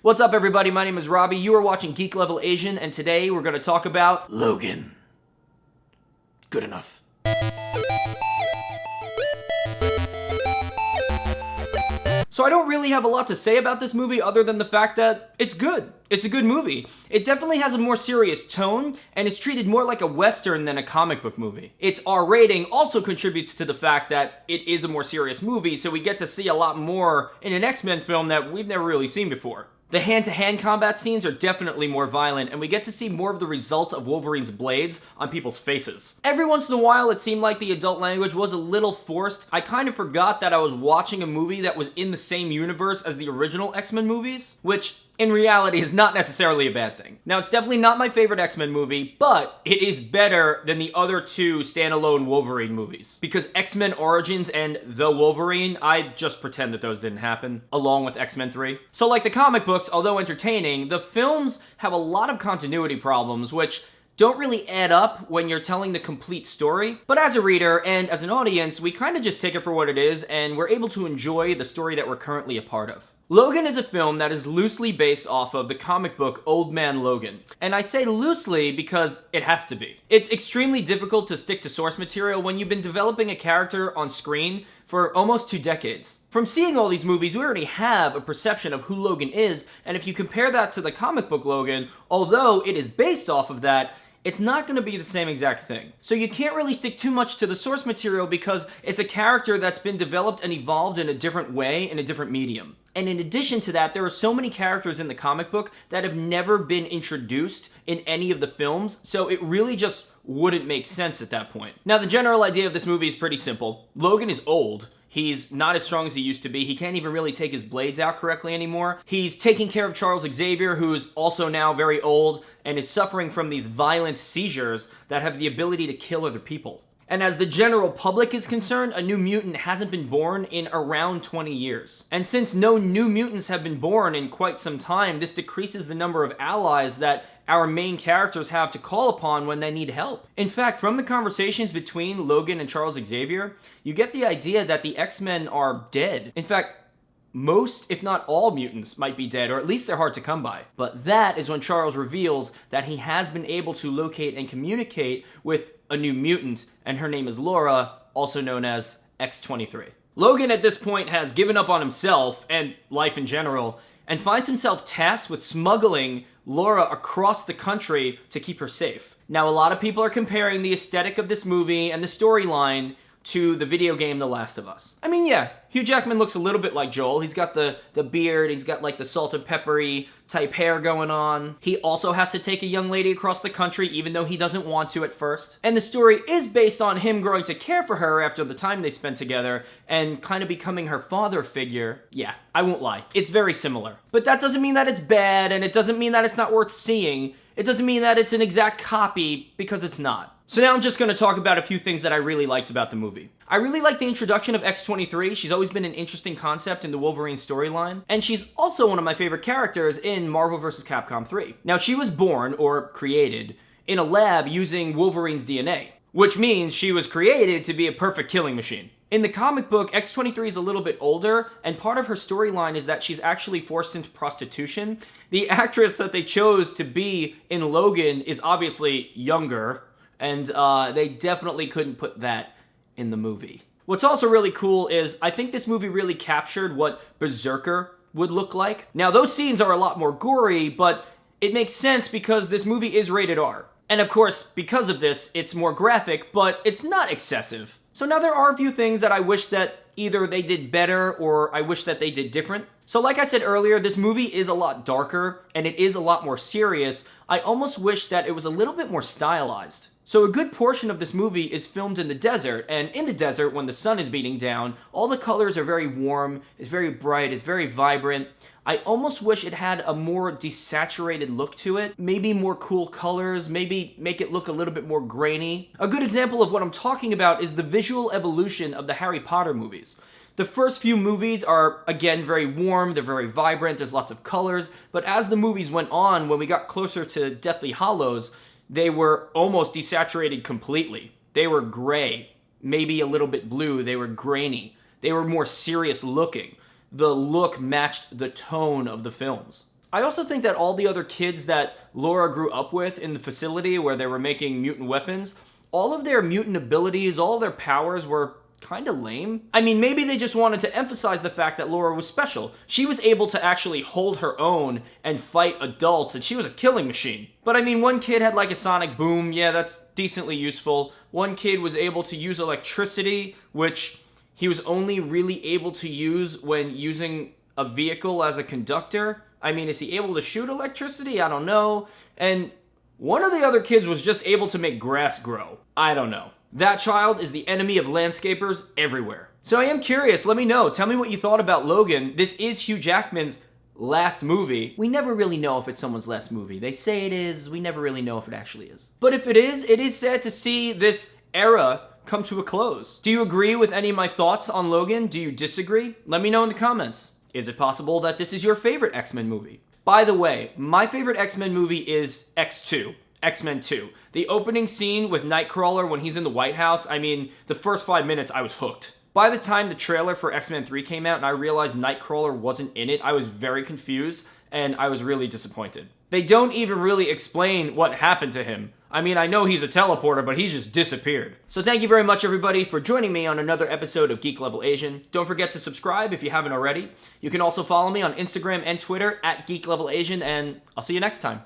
What's up, everybody? My name is Robbie. You are watching Geek Level Asian, and today we're going to talk about Logan. Good enough. So I don't really have a lot to say about this movie other than the fact that it's good. It's a good movie. It definitely has a more serious tone, and it's treated more like a Western than a comic book movie. Its R rating also contributes to the fact that it is a more serious movie, so we get to see a lot more in an X-Men film that we've never really seen before. The hand-to-hand combat scenes are definitely more violent, and we get to see more of the results of Wolverine's blades on people's faces. Every once in a while, it seemed like the adult language was a little forced. I kind of forgot that I was watching a movie that was in the same universe as the original X-Men movies, which in reality is not necessarily a bad thing. Now, it's definitely not my favorite X-Men movie, but it is better than the other two standalone Wolverine movies. Because X-Men Origins and The Wolverine, I just pretend that those didn't happen, along with X-Men 3. So like the comic books, although entertaining, the films have a lot of continuity problems, which don't really add up when you're telling the complete story. But as a reader and as an audience, we kind of just take it for what it is, and we're able to enjoy the story that we're currently a part of. Logan is a film that is loosely based off of the comic book Old Man Logan. And I say loosely because it has to be. It's extremely difficult to stick to source material when you've been developing a character on screen for almost 2 decades. From seeing all these movies, we already have a perception of who Logan is, and if you compare that to the comic book Logan, although it is based off of that, it's not going to be the same exact thing. So you can't really stick too much to the source material because it's a character that's been developed and evolved in a different way, in a different medium. And in addition to that, there are so many characters in the comic book that have never been introduced in any of the films, so it really just wouldn't make sense at that point. Now, the general idea of this movie is pretty simple. Logan is old. He's not as strong as he used to be. He can't even really take his blades out correctly anymore. He's taking care of Charles Xavier, who's also now very old and is suffering from these violent seizures that have the ability to kill other people. And as the general public is concerned, a new mutant hasn't been born in around 20 years. And since no new mutants have been born in quite some time, this decreases the number of allies that our main characters have to call upon when they need help. In fact, from the conversations between Logan and Charles Xavier, you get the idea that the X-Men are dead. In fact, most, if not all, mutants might be dead, or at least they're hard to come by. But that is when Charles reveals that he has been able to locate and communicate with a new mutant, and her name is Laura, also known as X-23. Logan at this point has given up on himself, and life in general, and finds himself tasked with smuggling Laura across the country to keep her safe. Now, a lot of people are comparing the aesthetic of this movie and the storyline to the video game The Last of Us. I mean, yeah, Hugh Jackman looks a little bit like Joel. He's got the beard, he's got like the salt and peppery type hair going on. He also has to take a young lady across the country even though he doesn't want to at first. And the story is based on him growing to care for her after the time they spent together and kind of becoming her father figure. Yeah, I won't lie, it's very similar. But that doesn't mean that it's bad, and it doesn't mean that it's not worth seeing. It doesn't mean that it's an exact copy, because it's not. So now I'm just going to talk about a few things that I really liked about the movie. I really like the introduction of X-23. She's always been an interesting concept in the Wolverine storyline, and she's also one of my favorite characters in Marvel vs. Capcom 3. Now, she was born, or created, in a lab using Wolverine's DNA, which means she was created to be a perfect killing machine. In the comic book, X-23 is a little bit older, and part of her storyline is that she's actually forced into prostitution. The actress that they chose to be in Logan is obviously younger, and they definitely couldn't put that in the movie. What's also really cool is I think this movie really captured what Berserker would look like. Now, those scenes are a lot more gory, but it makes sense because this movie is rated R. And of course, because of this, it's more graphic, but it's not excessive. So now there are a few things that I wish that either they did better or I wish that they did different. So like I said earlier, this movie is a lot darker and it is a lot more serious. I almost wish that it was a little bit more stylized. So a good portion of this movie is filmed in the desert, and in the desert, when the sun is beating down, all the colors are very warm, it's very bright, it's very vibrant. I almost wish it had a more desaturated look to it, maybe more cool colors, maybe make it look a little bit more grainy. A good example of what I'm talking about is the visual evolution of the Harry Potter movies. The first few movies are, again, very warm, they're very vibrant, there's lots of colors, but as the movies went on, when we got closer to Deathly Hallows, they were almost desaturated completely. They were gray, maybe a little bit blue, they were grainy. They were more serious looking. The look matched the tone of the films. I also think that all the other kids that Laura grew up with in the facility where they were making mutant weapons, all of their mutant abilities, all their powers were kind of lame. I mean, maybe they just wanted to emphasize the fact that Laura was special. She was able to actually hold her own and fight adults, and she was a killing machine. But I mean, one kid had like a sonic boom, yeah, that's decently useful. One kid was able to use electricity, which he was only really able to use when using a vehicle as a conductor. I mean, is he able to shoot electricity? I don't know. And one of the other kids was just able to make grass grow. I don't know. That child is the enemy of landscapers everywhere. So I am curious, let me know. Tell me what you thought about Logan. This is Hugh Jackman's last movie. We never really know if it's someone's last movie. They say it is, we never really know if it actually is. But if it is sad to see this era come to a close. Do you agree with any of my thoughts on Logan? Do you disagree? Let me know in the comments. Is it possible that this is your favorite X-Men movie? By the way, my favorite X-Men movie is X2. X-Men 2. The opening scene with Nightcrawler when he's in the White House, I mean, the first 5 minutes I was hooked. By the time the trailer for X-Men 3 came out and I realized Nightcrawler wasn't in it, I was very confused and I was really disappointed. They don't even really explain what happened to him. I mean, I know he's a teleporter, but he just disappeared. So thank you very much, everybody, for joining me on another episode of Geek Level Asian. Don't forget to subscribe if you haven't already. You can also follow me on Instagram and Twitter at Geek Level Asian, and I'll see you next time.